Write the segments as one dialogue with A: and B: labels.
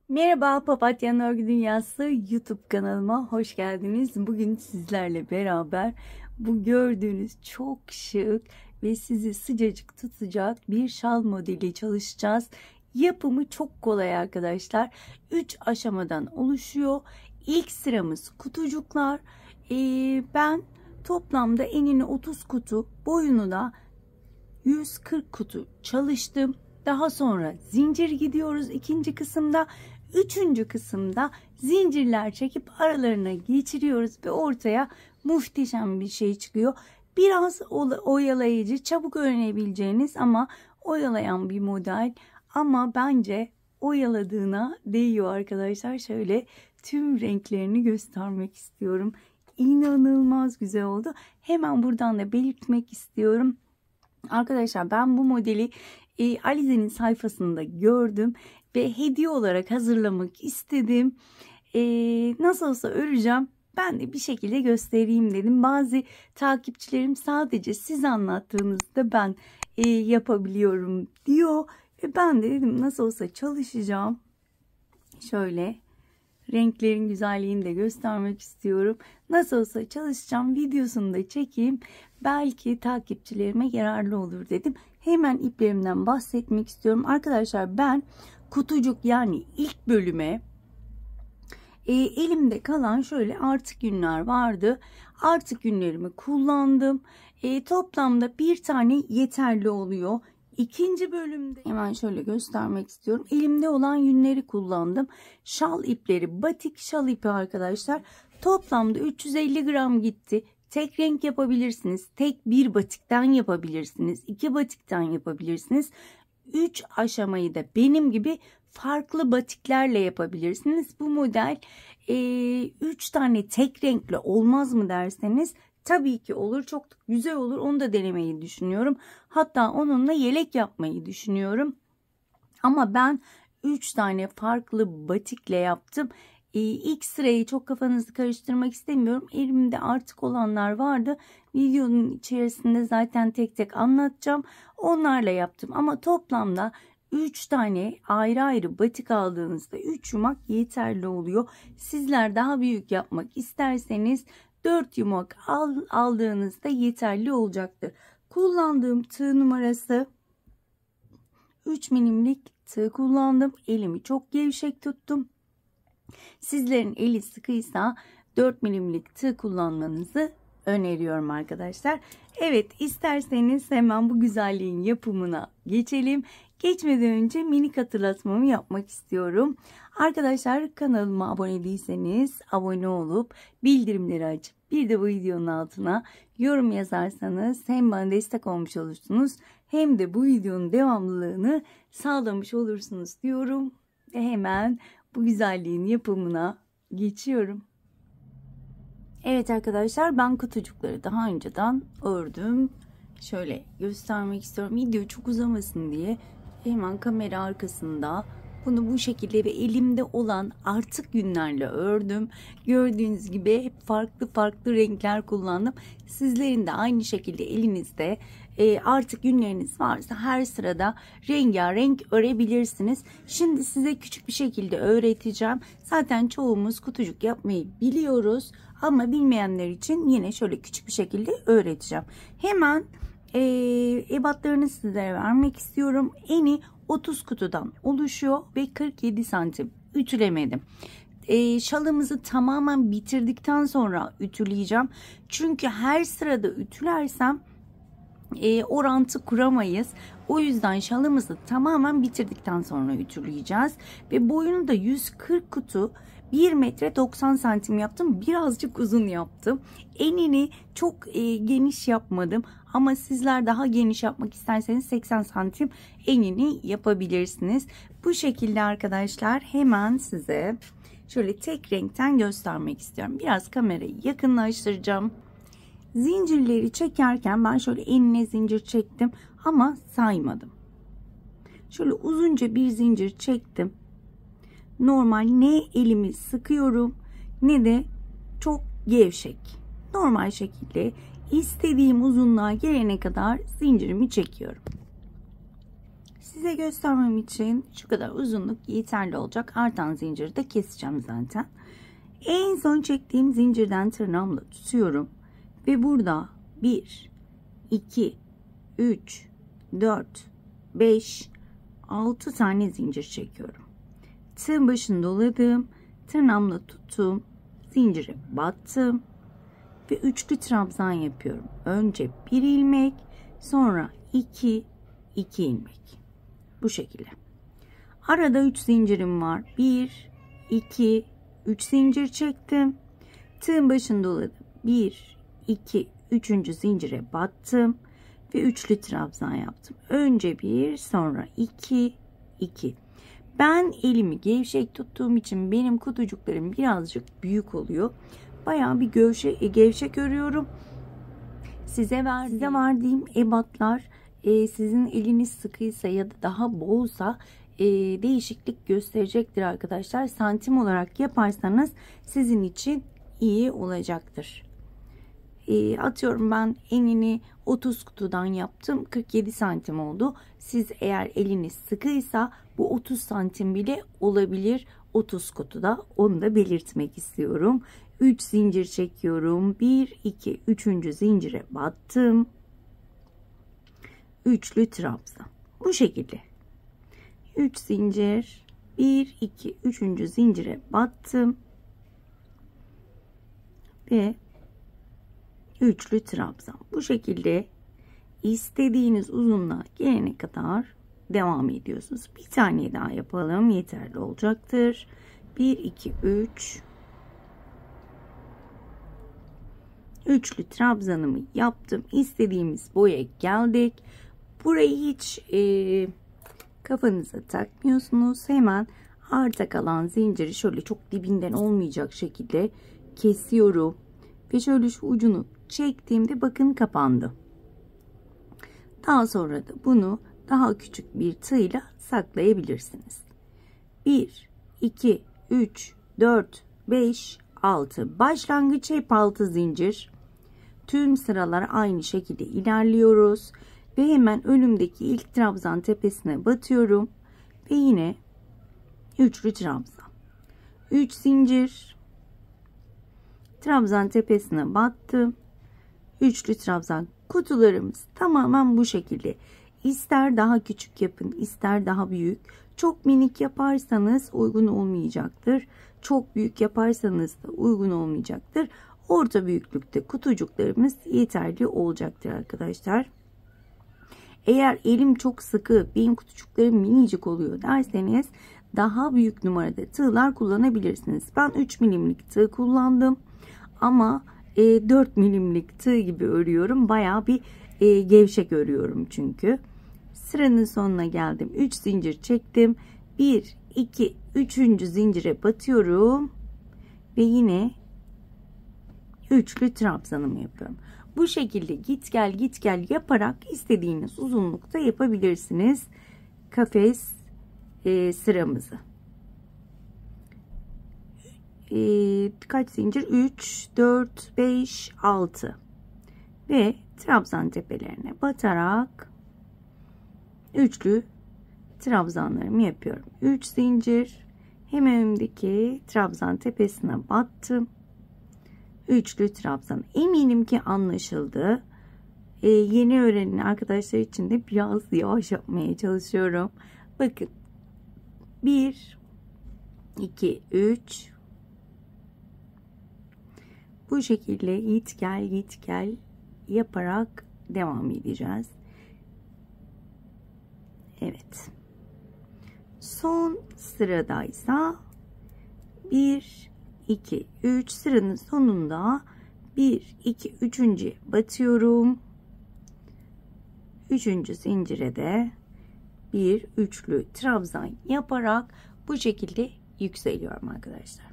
A: Merhaba, Papatya Örgü Dünyası YouTube kanalıma hoş geldiniz. Bugün sizlerle beraber bu gördüğünüz çok şık ve sizi sıcacık tutacak bir şal modeli çalışacağız. Yapımı çok kolay arkadaşlar. 3 aşamadan oluşuyor. İlk sıramız kutucuklar. Ben toplamda enini 30 kutu, boyunu da 140 kutu çalıştım. Daha sonra zincir gidiyoruz ikinci kısımda. Üçüncü kısımda zincirler çekip aralarına geçiriyoruz ve ortaya muhteşem bir şey çıkıyor. Biraz oyalayıcı, çabuk öğrenebileceğiniz ama oyalayan bir model. Ama bence oyaladığına değiyor arkadaşlar. Şöyle tüm renklerini göstermek istiyorum. İnanılmaz güzel oldu. Hemen buradan da belirtmek istiyorum. Arkadaşlar ben bu modeli Alize'nin sayfasında gördüm ve hediye olarak hazırlamak istedim. Nasıl olsa öreceğim. Ben de bir şekilde göstereyim dedim. Bazı takipçilerim sadece siz anlattığınızda ben yapabiliyorum diyor. Ve ben de dedim nasıl olsa çalışacağım. Şöyle renklerin güzelliğini de göstermek istiyorum. Nasıl olsa çalışacağım, videosunu da çekeyim. Belki takipçilerime yararlı olur dedim. Hemen iplerimden bahsetmek istiyorum. Arkadaşlar ben kutucuk yani ilk bölüme elimde kalan şöyle artık yünler vardı. Artık yünlerimi kullandım. Toplamda bir tane yeterli oluyor. İkinci bölümde hemen şöyle göstermek istiyorum. Elimde olan yünleri kullandım. Şal ipleri, batik şal ipi arkadaşlar. Toplamda 350 gram gitti. Tek renk yapabilirsiniz. Tek bir batikten yapabilirsiniz. 2 batikten yapabilirsiniz. 3 aşamayı da benim gibi farklı batiklerle yapabilirsiniz. Bu model 3 tane tek renkle olmaz mı derseniz tabii ki olur. Çok güzel olur. Onu da denemeyi düşünüyorum. Hatta onunla yelek yapmayı düşünüyorum. Ama ben 3 tane farklı batikle yaptım. İlk sırayı çok kafanızı karıştırmak istemiyorum. Elimde artık olanlar vardı. Videonun içerisinde zaten tek tek anlatacağım. Onlarla yaptım. Ama toplamda 3 tane ayrı ayrı batik aldığınızda 3 yumak yeterli oluyor. Sizler daha büyük yapmak isterseniz 4 yumak aldığınızda yeterli olacaktır. Kullandığım tığ numarası 3 milimlik tığ kullandım. Elimi çok gevşek tuttum. Sizlerin eli sıkıysa 4 milimlik tığ kullanmanızı öneriyorum arkadaşlar. Evet, isterseniz hemen bu güzelliğin yapımına geçelim. Geçmeden önce minik hatırlatmamı yapmak istiyorum. Arkadaşlar kanalıma abone değilseniz abone olup bildirimleri açıp bir de bu videonun altına yorum yazarsanız hem bana destek olmuş olursunuz hem de bu videonun devamlılığını sağlamış olursunuz diyorum. Ve hemen bu güzelliğin yapımına geçiyorum. Evet arkadaşlar ben kutucukları daha önceden ördüm. Şöyle göstermek istiyorum. Video çok uzamasın diye hemen kamera arkasında bunu bu şekilde ve elimde olan artık yünlerle ördüm. Gördüğünüz gibi hep farklı renkler kullandım. Sizlerin de aynı şekilde elinizde artık yünleriniz varsa her sırada rengarenk örebilirsiniz. Şimdi size küçük bir şekilde öğreteceğim. Zaten çoğumuz kutucuk yapmayı biliyoruz. Ama bilmeyenler için yine şöyle küçük bir şekilde öğreteceğim. Hemen ebatlarını sizlere vermek istiyorum. Eni 30 kutudan oluşuyor ve 47 santim ütülemedim. Şalımızı tamamen bitirdikten sonra ütüleyeceğim. Çünkü her sırada ütülersem orantı kuramayız. O yüzden şalımızı tamamen bitirdikten sonra ütüleyeceğiz. Ve boyunu da 140 kutu 1 metre 90 santim yaptım. Birazcık uzun yaptım. Enini çok geniş yapmadım. Ama sizler daha geniş yapmak isterseniz 80 santim enini yapabilirsiniz. Bu şekilde arkadaşlar hemen size şöyle tek renkten göstermek istiyorum. Biraz kamerayı yakınlaştıracağım. Zincirleri çekerken ben şöyle enine zincir çektim ama saymadım. Şöyle uzunca bir zincir çektim. Normal ne elimi sıkıyorum ne de çok gevşek. Normal şekilde istediğim uzunluğa gelene kadar zincirimi çekiyorum. Size göstermem için şu kadar uzunluk yeterli olacak. Artan zinciri de keseceğim zaten. En son çektiğim zincirden tırnağımla tutuyorum. Ve burada 1, 2, 3, 4, 5, 6 tane zincir çekiyorum. Tığın başını doladım. Tırnağımla tuttum. Zincire battım. Ve üçlü trabzan yapıyorum. Önce bir ilmek, sonra 2 ilmek. Bu şekilde. Arada 3 zincirim var. 1, 2, 3 zincir çektim. Tığın başını doladım. 1, 2, 3. zincire battım. Ve üçlü trabzan yaptım. Önce 1, sonra 2. Ben elimi gevşek tuttuğum için benim kutucuklarım birazcık büyük oluyor. Bayağı bir gevşek örüyorum. Size verdiğim ebatlar sizin eliniz sıkıysa ya da daha bolsa değişiklik gösterecektir arkadaşlar. Santim olarak yaparsanız sizin için iyi olacaktır. Atıyorum ben enini 30 kutudan yaptım. 47 santim oldu. Siz eğer eliniz sıkıysa bu 30 santim bile olabilir 30 kutuda. Onu da belirtmek istiyorum. 3 zincir çekiyorum. 1, 2, 3. zincire battım. Üçlü trabzan. Bu şekilde. 3 zincir. 1, 2, 3. zincire battım. Ve üçlü trabzan. Bu şekilde istediğiniz uzunluğa gelene kadar devam ediyorsunuz. Bir tane daha yapalım. Yeterli olacaktır. 1, 2, 3. Üçlü trabzanımı yaptım. İstediğimiz boya geldik. Burayı hiç kafanıza takmıyorsunuz. Hemen arta kalan zinciri şöyle çok dibinden olmayacak şekilde kesiyorum. Ve şöyle şu ucunu çektiğimde bakın kapandı. Daha sonra da bunu daha küçük bir tığla saklayabilirsiniz. 1, 2, 3, 4, 5, 6. Başlangıç hep 6 zincir. Tüm sıralar aynı şekilde ilerliyoruz. Ve hemen önümdeki ilk trabzan tepesine batıyorum. Ve yine üçlü trabzan. 3 zincir. Trabzan tepesine battım. Üçlü trabzan. Kutularımız tamamen bu şekilde. İster daha küçük yapın, ister daha büyük. Çok minik yaparsanız uygun olmayacaktır. Çok büyük yaparsanız da uygun olmayacaktır. Orta büyüklükte kutucuklarımız yeterli olacaktır arkadaşlar. Eğer elim çok sıkı, benim kutucuklarım minicik oluyor derseniz daha büyük numarada tığlar kullanabilirsiniz. Ben 3 milimlik tığ kullandım. Ama 4 milimlik tığ gibi örüyorum. Bayağı bir gevşek örüyorum çünkü. Sıranın sonuna geldim. 3 zincir çektim. 1, 2, 3. zincire batıyorum. Ve yine üçlü trabzanımı yapıyorum. Bu şekilde git gel yaparak istediğiniz uzunlukta yapabilirsiniz. Kafes sıramızı. Kaç zincir? 3, 4, 5, 6 ve trabzan tepelerine batarak üçlü trabzanlarımı yapıyorum. 3 zincir, hemen önümdeki trabzan tepesine battım. Üçlü trabzan. Eminim ki anlaşıldı. Yeni öğrenen arkadaşlar için de biraz yavaş yapmaya çalışıyorum. Bakın 1, 2, 3. Bu şekilde git gel yaparak devam edeceğiz. Evet. Son sıradaysa 1, 2, 3 sıranın sonunda 1, 2, 3. batıyorum. 3. zincire de bir üçlü trabzan yaparak bu şekilde yükseliyorum arkadaşlar.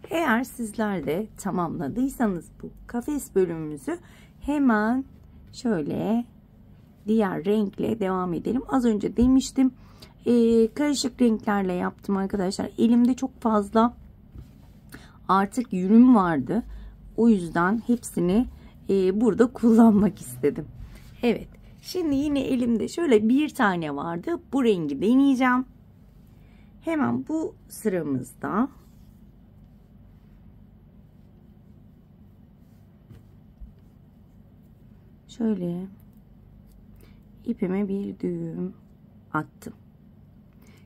A: Eğer sizler de tamamladıysanız bu kafes bölümümüzü hemen şöyle diğer renkle devam edelim. Az önce demiştim karışık renklerle yaptım arkadaşlar. Elimde çok fazla artık yünüm vardı. O yüzden hepsini burada kullanmak istedim. Evet. Şimdi yine elimde şöyle bir tane vardı. Bu rengi deneyeceğim. Hemen bu sıramızda şöyle ipime bir düğüm attım.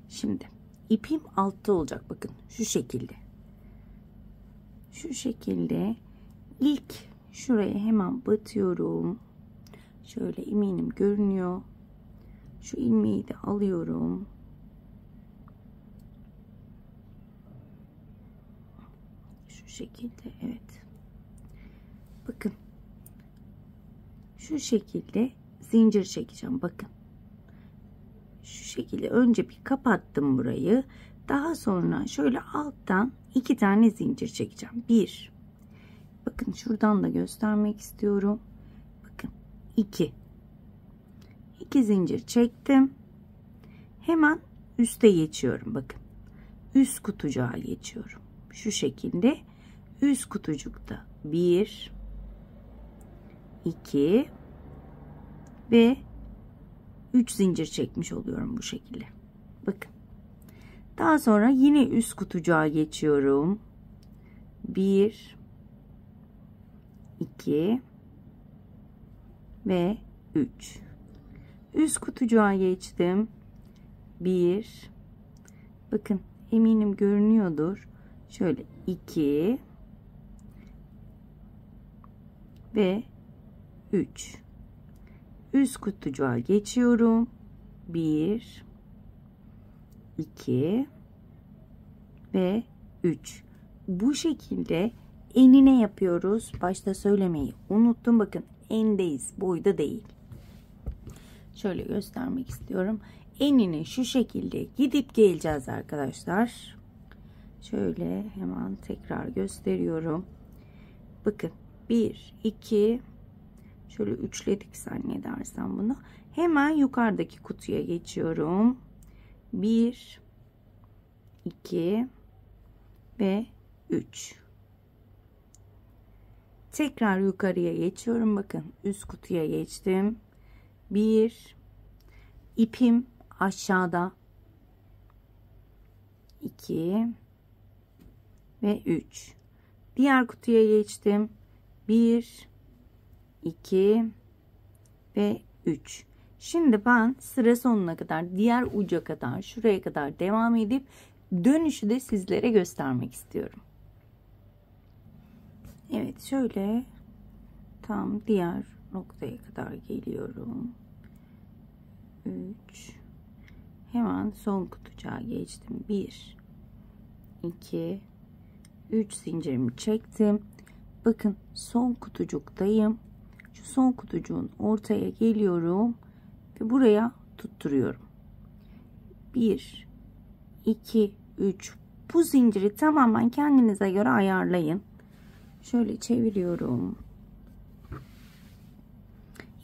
A: Şimdi ipim altta olacak. Bakın şu şekilde. Şu şekilde ilk şuraya hemen batıyorum. Şöyle eminim görünüyor. Şu ilmeği de alıyorum. Şu şekilde, evet. Bakın. Şu şekilde zincir çekeceğim. Bakın. Şu şekilde önce bir kapattım burayı. Daha sonra şöyle alttan 2 tane zincir çekeceğim. 1. Bakın şuradan da göstermek istiyorum. Bakın 2. 2 zincir çektim. Hemen üste geçiyorum. Bakın. Üst kutucuğa geçiyorum. Şu şekilde üst kutucukta 1, 2 ve 3 zincir çekmiş oluyorum bu şekilde. Bakın. Daha sonra yine üst kutucuğa geçiyorum. 1, 2 ve 3. Üst kutucuğa geçtim. 1. Bakın eminim görünüyordur. Şöyle 2 ve 3. Üst kutucuğa geçiyorum. 1, 2 ve 3. Bu şekilde enine yapıyoruz. Başta söylemeyi unuttum. Bakın endeyiz. Boyda değil. Şöyle göstermek istiyorum. Enine şu şekilde gidip geleceğiz arkadaşlar. Şöyle hemen tekrar gösteriyorum. Bakın 1, 2, şöyle üçledik zannedersem bunu. Hemen yukarıdaki kutuya geçiyorum. 1, 2 ve 3. Tekrar yukarıya geçiyorum. Bakın üst kutuya geçtim. 1, ipim aşağıda. 2 ve 3. Diğer kutuya geçtim. 1, 2 ve 3. Şimdi ben sıra sonuna kadar, diğer uca kadar, şuraya kadar devam edip dönüşü de sizlere göstermek istiyorum. Evet, şöyle tam diğer noktaya kadar geliyorum. 3. Hemen son kutucuğa geçtim. 1, 2, 3 zincirimi çektim. Bakın son kutucuktayım. Şu son kutucuğun ortaya geliyorum ve buraya tutturuyorum. 1, 2, 3. Bu zinciri tamamen kendinize göre ayarlayın. Şöyle çeviriyorum.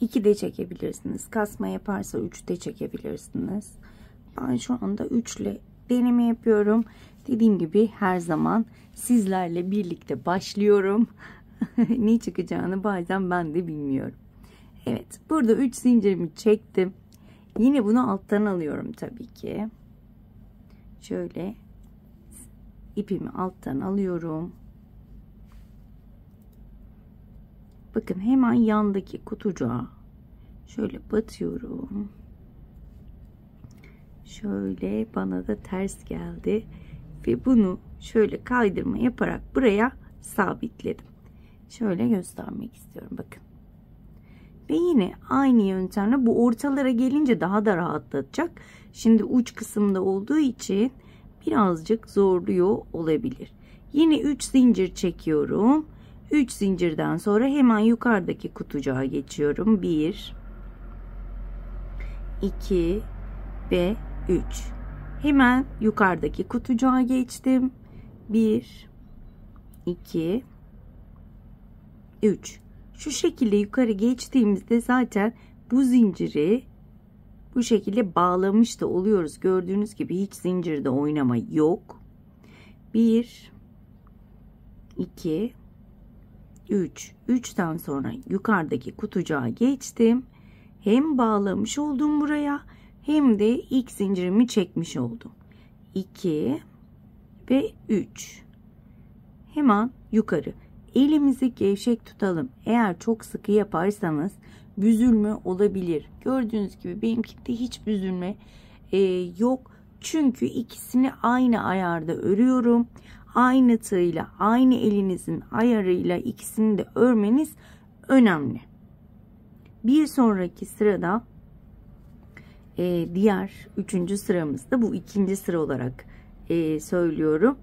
A: 2 de çekebilirsiniz. Kasma yaparsa 3 de çekebilirsiniz. Ben şu anda 3 ile deneme yapıyorum. Dediğim gibi her zaman sizlerle birlikte başlıyorum. Ne çıkacağını bazen ben de bilmiyorum. Evet, burada 3 zincirimi çektim. Yine bunu alttan alıyorum tabii ki. Şöyle ipimi alttan alıyorum. Bakın hemen yandaki kutucuğa şöyle batıyorum. Şöyle bana da ters geldi ve bunu şöyle kaydırma yaparak buraya sabitledim. Şöyle göstermek istiyorum, bakın. Ve yine aynı yöntemle bu ortalara gelince daha da rahatlatacak. Şimdi uç kısımda olduğu için birazcık zorluyor olabilir. Yine 3 zincir çekiyorum. 3 zincirden sonra hemen yukarıdaki kutucuğa geçiyorum. 1, 2 ve 3. Hemen yukarıdaki kutucuğa geçtim. 1, 2, 3. Şu şekilde yukarı geçtiğimizde zaten bu zinciri bu şekilde bağlamış da oluyoruz. Gördüğünüz gibi hiç zincirde oynama yok. 1, 2, 3. 3'ten sonra yukarıdaki kutucuğa geçtim. hem bağlamış oldum buraya hem de ilk zincirimi çekmiş oldum. 2 ve 3. Hemen yukarı. Elimizi gevşek tutalım. Eğer çok sıkı yaparsanız büzülme olabilir. Gördüğünüz gibi benimkinde hiç büzülme yok. Çünkü ikisini aynı ayarda örüyorum. Aynı tığla, aynı elinizin ayarıyla ikisini de örmeniz önemli. Bir sonraki sırada diğer 3. sıramızda, bu 2. sıra olarak söylüyorum.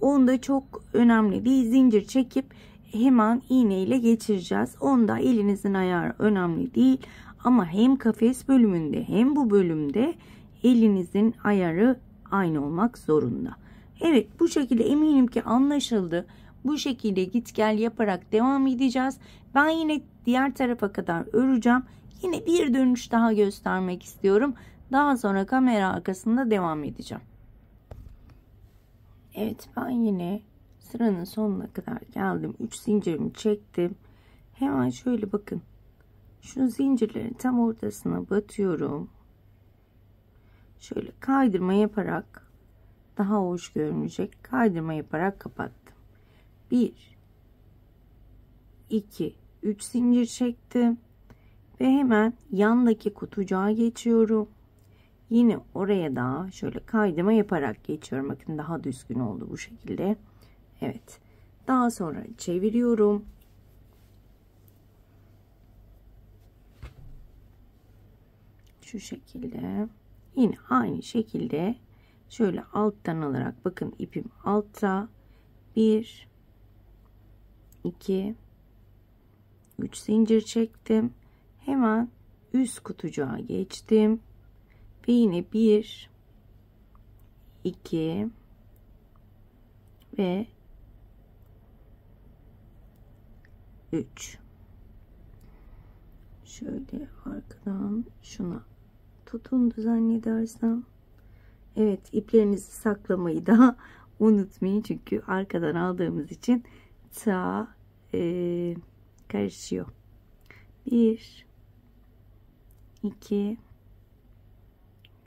A: Onda çok önemli değil. Zincir çekip hemen iğne ile geçireceğiz. Onda elinizin ayarı önemli değil. Ama hem kafes bölümünde hem bu bölümde elinizin ayarı aynı olmak zorunda. Evet, bu şekilde eminim ki anlaşıldı. Bu şekilde git gel yaparak devam edeceğiz. Ben yine diğer tarafa kadar öreceğim. Yine bir dönüş daha göstermek istiyorum. Daha sonra kamera arkasında devam edeceğim. Evet, ben yine sıranın sonuna kadar geldim. 3 zincirimi çektim. Hemen şöyle bakın. Şu zincirlerin tam ortasına batıyorum. Şöyle kaydırma yaparak daha hoş görünecek. Kaydırma yaparak kapattım. 1 2 3 zincir çektim ve hemen yandaki kutucuğa geçiyorum. Yine oraya da şöyle kaydırma yaparak geçiyorum. Bakın daha düzgün oldu bu şekilde. Evet. Daha sonra çeviriyorum. Şu şekilde. Yine aynı şekilde şöyle alttan alarak, bakın ipim altta. 1 2 3 zincir çektim. Hemen üst kutucuğa geçtim. Ve yine 1 2 ve 3. Şöyle arkadan şuna tutundu zannedersem. Evet, iplerinizi saklamayı da unutmayın. Çünkü arkadan aldığımız için ta karışıyor. 1 2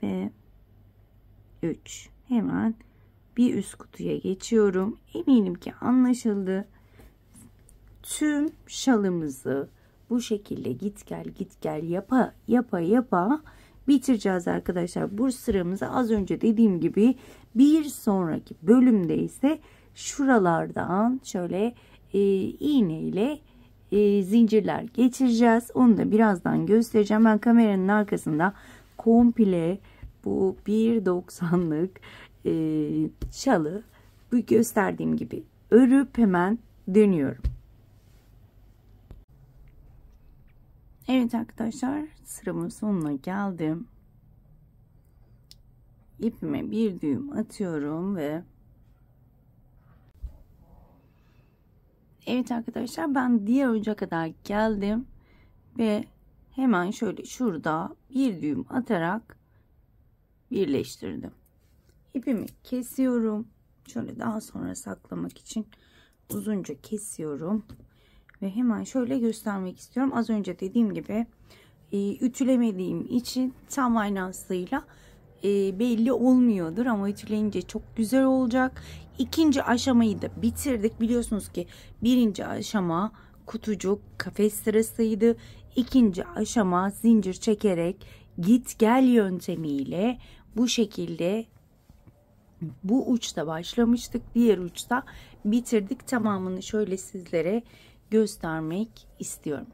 A: ve 3. Hemen bir üst kutuya geçiyorum. Eminim ki anlaşıldı. Tüm şalımızı bu şekilde git gel yapa bitireceğiz arkadaşlar. Bu sıramızı az önce dediğim gibi bir sonraki bölümde ise şuralardan şöyle iğne ile zincirler geçireceğiz. Onu da birazdan göstereceğim. Ben kameranın arkasında komple bu 1.90'lık şalı bu gösterdiğim gibi örüp hemen dönüyorum. Evet arkadaşlar, sıramın sonuna geldim. İpime bir düğüm atıyorum ve evet arkadaşlar, ben diğer uca kadar geldim ve hemen şöyle şurada bir düğüm atarak birleştirdim. İpimi kesiyorum. Şöyle daha sonra saklamak için uzunca kesiyorum. Ve hemen şöyle göstermek istiyorum. Az önce dediğim gibi ütülemediğim için tam aynasıyla belli olmuyordur. Ama ütüleyince çok güzel olacak. İkinci aşamayı da bitirdik. Biliyorsunuz ki birinci aşama kutucuk kafes sırasıydı. İkinci aşama zincir çekerek git gel yöntemiyle bu şekilde bu uçta başlamıştık. Diğer uçta bitirdik. Tamamını şöyle sizlere göstermek istiyorum.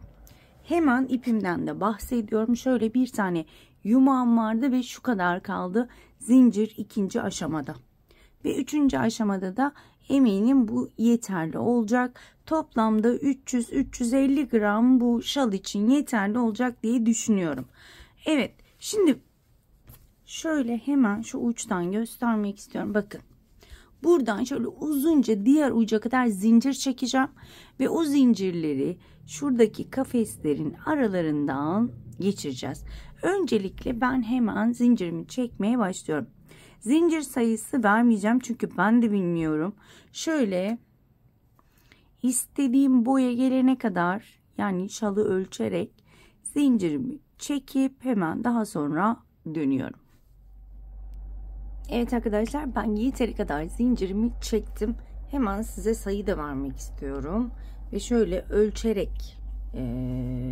A: Hemen ipimden de bahsediyorum. Şöyle bir tane yumağım vardı ve şu kadar kaldı zincir ikinci aşamada. Ve üçüncü aşamada da eminim bu yeterli olacak. Toplamda 300-350 gram bu şal için yeterli olacak diye düşünüyorum. Evet, şimdi şöyle hemen şu uçtan göstermek istiyorum. Bakın. Buradan şöyle uzunca diğer uca kadar zincir çekeceğim ve o zincirleri şuradaki kafeslerin aralarından geçireceğiz. Öncelikle ben hemen zincirimi çekmeye başlıyorum. Zincir sayısı vermeyeceğim çünkü ben de bilmiyorum. Şöyle istediğim boya gelene kadar, yani şalı ölçerek zincirimi çekip hemen daha sonra dönüyorum. Evet arkadaşlar, ben yeteri kadar zincirimi çektim. Hemen size sayı da vermek istiyorum. Ve şöyle ölçerek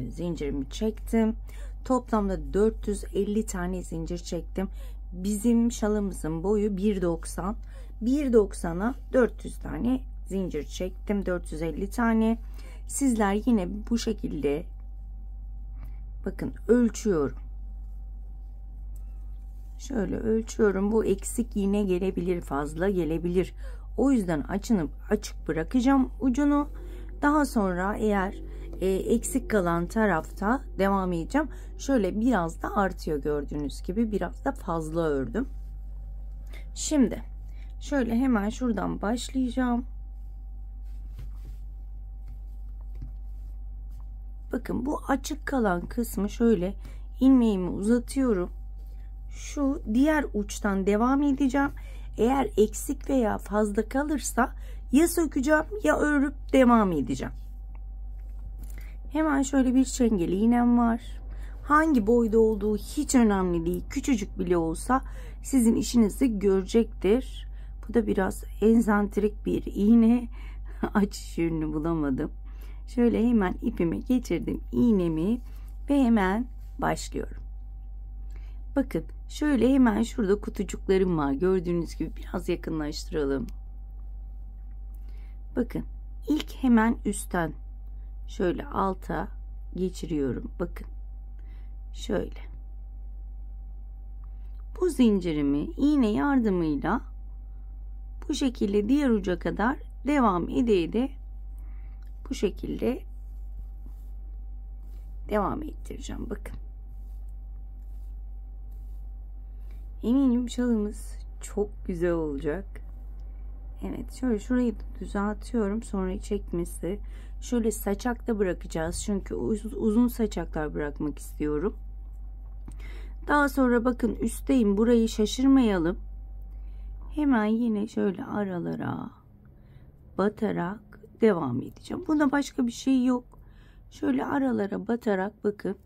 A: zincirimi çektim. Toplamda 450 tane zincir çektim. Bizim şalımızın boyu 1.90. 1.90'a 400 tane zincir çektim. 450 tane. Sizler yine bu şekilde bakın ölçüyorum. Şöyle ölçüyorum. Bu eksik yine gelebilir, fazla gelebilir. O yüzden açık bırakacağım ucunu. Daha sonra eğer eksik kalan tarafta devam edeceğim. Şöyle biraz da artıyor, gördüğünüz gibi biraz da fazla ördüm. Şimdi şöyle hemen şuradan başlayacağım. Bakın bu açık kalan kısmı şöyle ilmeğimi uzatıyorum. Şu diğer uçtan devam edeceğim. Eğer eksik veya fazla kalırsa ya sökeceğim ya örüp devam edeceğim. Hemen şöyle bir çengeli iğnem var. Hangi boyda olduğu hiç önemli değil. Küçücük bile olsa sizin işinizi görecektir. Bu da biraz ensantrik bir iğne. Açış yönünü bulamadım. Şöyle hemen ipime geçirdim iğnemi ve hemen başlıyorum. Bakın şöyle hemen şurada kutucuklarım var. Gördüğünüz gibi biraz yakınlaştıralım. Bakın ilk hemen üstten şöyle alta geçiriyorum. Bakın şöyle. Bu zincirimi iğne yardımıyla bu şekilde diğer uca kadar devam ede bu şekilde devam ettireceğim. Bakın. Eminim şalımız çok güzel olacak. Evet, şöyle şurayı da düzeltiyorum. Sonra çekmesi. Şöyle saçakta bırakacağız. Çünkü uzun saçaklar bırakmak istiyorum. Daha sonra bakın üstteyim. Burayı şaşırmayalım. Hemen yine şöyle aralara batarak devam edeceğim. Bunda başka bir şey yok. Şöyle aralara batarak bakın.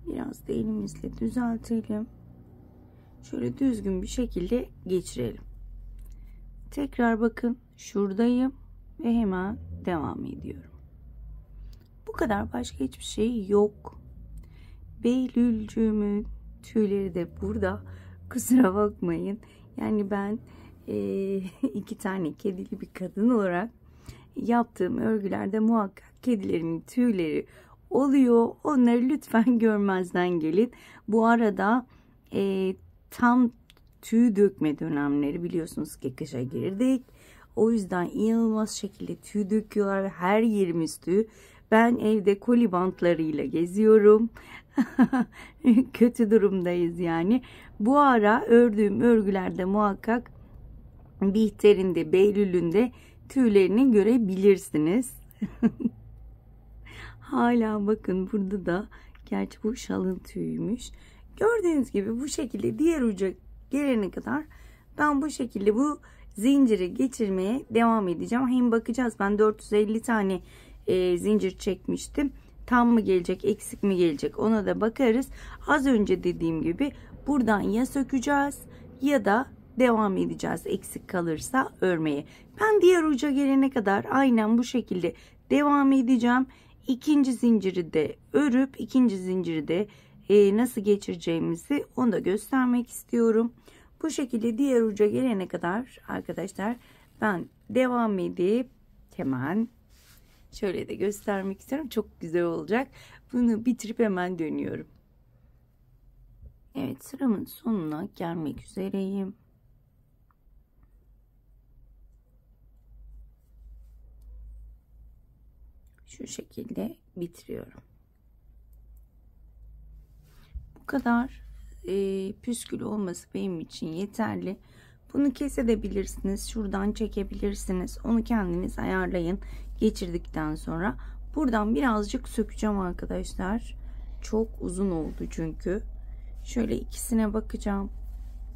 A: Biraz da elimizle düzeltelim. Şöyle düzgün bir şekilde geçirelim. Tekrar bakın şuradayım ve hemen devam ediyorum. Bu kadar, başka hiçbir şey yok. Beylülcüğümün tüyleri de burada. Kusura bakmayın. Yani ben iki tane kedili bir kadın olarak yaptığım örgülerde muhakkak kedilerimin tüyleri oluyor. Onları lütfen görmezden gelin. Bu arada tam tüy dökme dönemleri, biliyorsunuz ki kışa girdik. O yüzden inanılmaz şekilde tüy döküyorlar ve her yerimiz tüy. Ben evde koli bantlarıyla geziyorum. Kötü durumdayız yani. Bu ara ördüğüm örgülerde muhakkak Bihter'inde, Beylül'ünde tüylerini görebilirsiniz. Hala bakın burada da, gerçi bu şalın tüyüymüş. Gördüğünüz gibi bu şekilde diğer uca gelene kadar ben bu şekilde bu zinciri geçirmeye devam edeceğim. Hem bakacağız, ben 450 tane zincir çekmiştim. Tam mı gelecek, eksik mi gelecek, ona da bakarız. Az önce dediğim gibi buradan ya sökeceğiz ya da devam edeceğiz eksik kalırsa örmeye. Ben diğer uca gelene kadar aynen bu şekilde devam edeceğim. İkinci zinciri de örüp ikinci zinciri de nasıl geçireceğimizi onu da göstermek istiyorum. Bu şekilde diğer uca gelene kadar arkadaşlar ben devam edip hemen şöyle de göstermek istiyorum. Çok güzel olacak. Bunu bitirip hemen dönüyorum. Evet, sıramın sonuna gelmek üzereyim. Şu şekilde bitiriyorum. Bu kadar püskül olması benim için yeterli. Bunu kesebilirsiniz. Şuradan çekebilirsiniz. Onu kendiniz ayarlayın. Geçirdikten sonra buradan birazcık sökeceğim arkadaşlar. Çok uzun oldu çünkü. Şöyle ikisine bakacağım.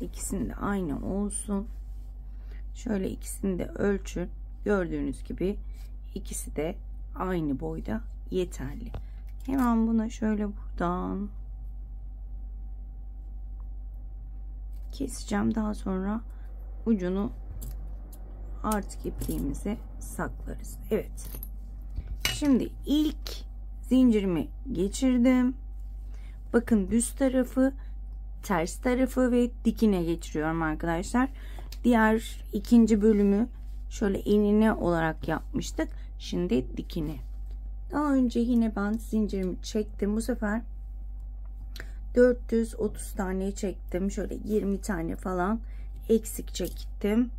A: İkisinin de aynı olsun. Şöyle ikisini de ölçün. Gördüğünüz gibi ikisi de aynı boyda yeterli. Hemen buna şöyle buradan keseceğim. Daha sonra ucunu artık ipliğimize saklarız. Evet. Şimdi ilk zincirimi geçirdim. Bakın düz tarafı, ters tarafı ve dikine geçiriyorum arkadaşlar. Diğer ikinci bölümü şöyle enine olarak yapmıştık. Şimdi dikine. Daha önce yine ben zincirimi çektim. Bu sefer 430 tane çektim. Şöyle 20 tane falan eksik çektim.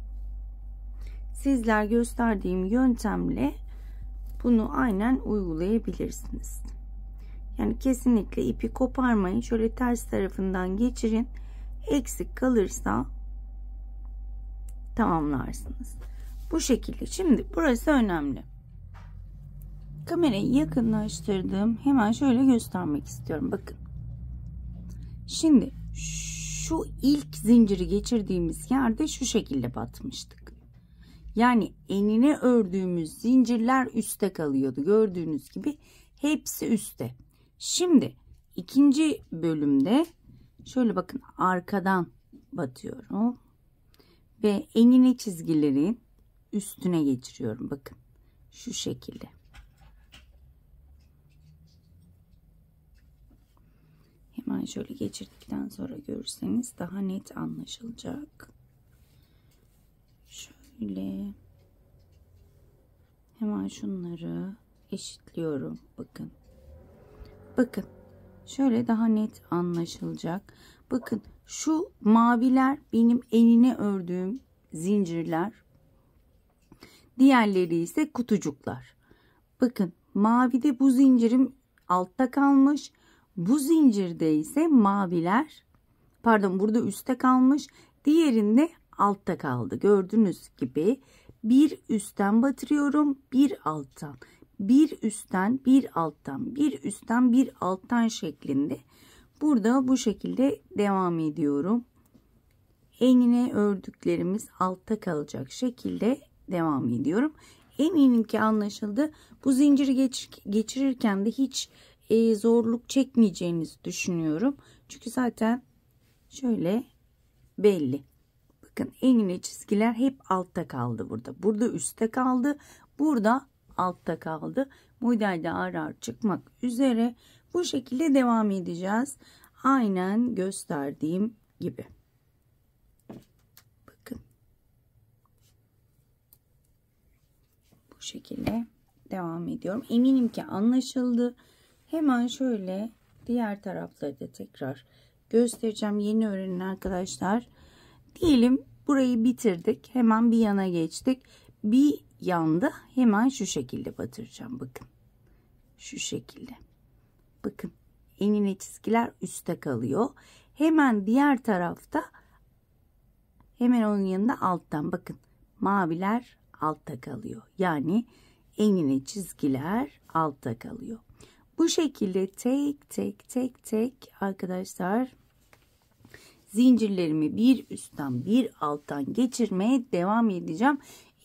A: Sizler gösterdiğim yöntemle bunu aynen uygulayabilirsiniz. Yani kesinlikle ipi koparmayın. Şöyle ters tarafından geçirin. Eksik kalırsa tamamlarsınız. Bu şekilde. Şimdi burası önemli. Kamerayı yakınlaştırdım. Hemen şöyle göstermek istiyorum. Bakın. Şimdi şu ilk zinciri geçirdiğimiz yerde şu şekilde batmıştık. Yani enine ördüğümüz zincirler üstte kalıyordu. Gördüğünüz gibi hepsi üstte. Şimdi ikinci bölümde şöyle bakın arkadan batıyorum. Ve enine çizgilerin üstüne geçiriyorum. Bakın şu şekilde. Hemen şöyle geçirdikten sonra görürseniz daha net anlaşılacak. Şöyle hemen şunları eşitliyorum. Bakın. Bakın. Şöyle daha net anlaşılacak. Bakın şu maviler benim enine ördüğüm zincirler. Diğerleri ise kutucuklar. Bakın mavide bu zincirim altta kalmış. Bu zincirde ise maviler, pardon, burada üstte kalmış. Diğerinde altta kaldı. Gördüğünüz gibi bir üstten batırıyorum, bir alttan. Bir üstten, bir alttan, bir üstten, bir alttan şeklinde. Burada bu şekilde devam ediyorum. Enine ördüklerimiz altta kalacak şekilde devam ediyorum. Eminim ki anlaşıldı. Bu zinciri geçirirken de hiç zorluk çekmeyeceğinizi düşünüyorum. Çünkü zaten şöyle belli. Bakın enine çizgiler hep altta kaldı burada. Burada üstte kaldı. Burada altta kaldı. Modelde ağır ağır çıkmak üzere. Bu şekilde devam edeceğiz. Aynen gösterdiğim gibi. Bakın. Bu şekilde devam ediyorum. Eminim ki anlaşıldı. Hemen şöyle diğer tarafları da tekrar göstereceğim. Yeni öğrenin arkadaşlar. Diyelim burayı bitirdik. Hemen bir yana geçtik. Bir yanda hemen şu şekilde batıracağım. Bakın. Şu şekilde. Bakın. Enine çizgiler üstte kalıyor. Hemen diğer tarafta hemen onun yanında alttan bakın. Maviler altta kalıyor. Yani enine çizgiler altta kalıyor. Bu şekilde tek arkadaşlar zincirlerimi bir üstten bir alttan geçirmeye devam edeceğim.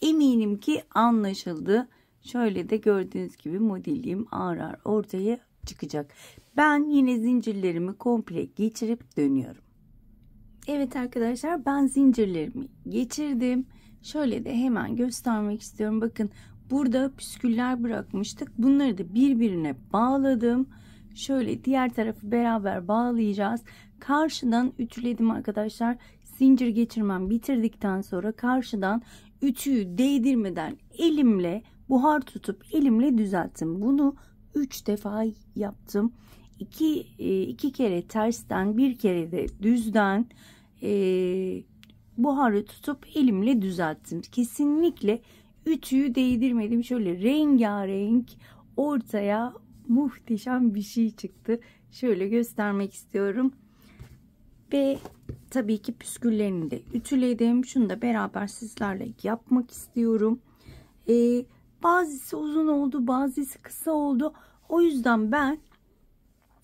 A: Eminim ki anlaşıldı. Şöyle de gördüğünüz gibi modelliğim ağır ağır ortaya çıkacak. Ben yine zincirlerimi komple geçirip dönüyorum. Evet arkadaşlar, ben zincirlerimi geçirdim. Şöyle de hemen göstermek istiyorum. Bakın burada püsküller bırakmıştık. Bunları da birbirine bağladım. Şöyle diğer tarafı beraber bağlayacağız. Karşıdan ütüledim arkadaşlar. Zincir geçirmem bitirdikten sonra karşıdan ütüyü değdirmeden elimle buhar tutup elimle düzelttim. Bunu 3 defa yaptım. 2 kere tersten, bir kere de düzden buharı tutup elimle düzelttim. Kesinlikle ütüyü değdirmedim. Şöyle rengarenk ortaya muhteşem bir şey çıktı. Şöyle göstermek istiyorum. Ve tabii ki püsküllerini de ütüledim. Şunu da beraber sizlerle yapmak istiyorum. Bazısı uzun oldu, bazısı kısa oldu. O yüzden ben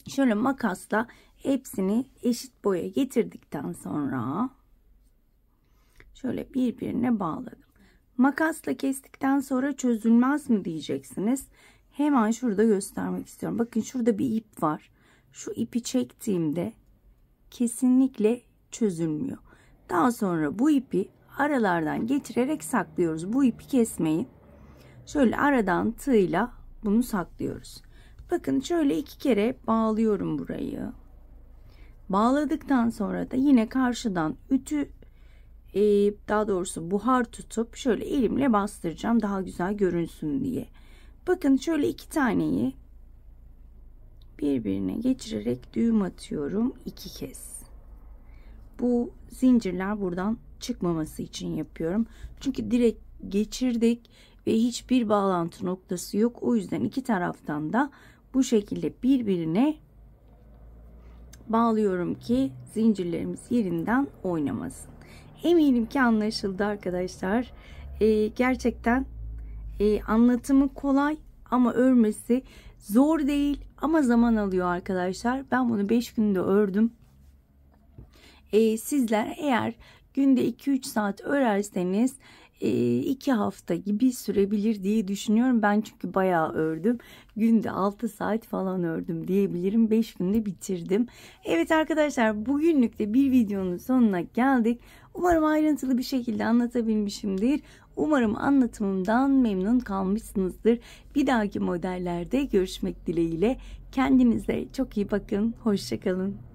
A: şöyle makasla hepsini eşit boya getirdikten sonra şöyle birbirine bağladım. Makasla kestikten sonra çözülmez mi diyeceksiniz. Hemen şurada göstermek istiyorum. Bakın şurada bir ip var. Şu ipi çektiğimde kesinlikle çözülmüyor. Daha sonra bu ipi aralardan geçirerek saklıyoruz. Bu ipi kesmeyin. Şöyle aradan tığla bunu saklıyoruz. Bakın şöyle 2 kere bağlıyorum burayı. Bağladıktan sonra da yine karşıdan ütü daha doğrusu buhar tutup şöyle elimle bastıracağım daha güzel görünsün diye. Bakın şöyle 2 taneyi birbirine geçirerek düğüm atıyorum 2 kez. Bu zincirler buradan çıkmaması için yapıyorum. Çünkü direkt geçirdik ve hiçbir bağlantı noktası yok. O yüzden iki taraftan da bu şekilde birbirine bağlıyorum ki zincirlerimiz yerinden oynamasın. Eminim ki anlaşıldı arkadaşlar. Gerçekten anlatımı kolay ama örmesi zor değil ama zaman alıyor arkadaşlar. Ben bunu 5 günde ördüm. Sizler eğer günde 2-3 saat örerseniz 2 hafta gibi sürebilir diye düşünüyorum. Ben çünkü bayağı ördüm. Günde 6 saat falan ördüm diyebilirim. 5 günde bitirdim. Evet arkadaşlar, bugünlük de bir videonun sonuna geldik. Umarım ayrıntılı bir şekilde anlatabilmişimdir. Umarım anlatımımdan memnun kalmışsınızdır. Bir dahaki modellerde görüşmek dileğiyle. Kendinize çok iyi bakın. Hoşça kalın.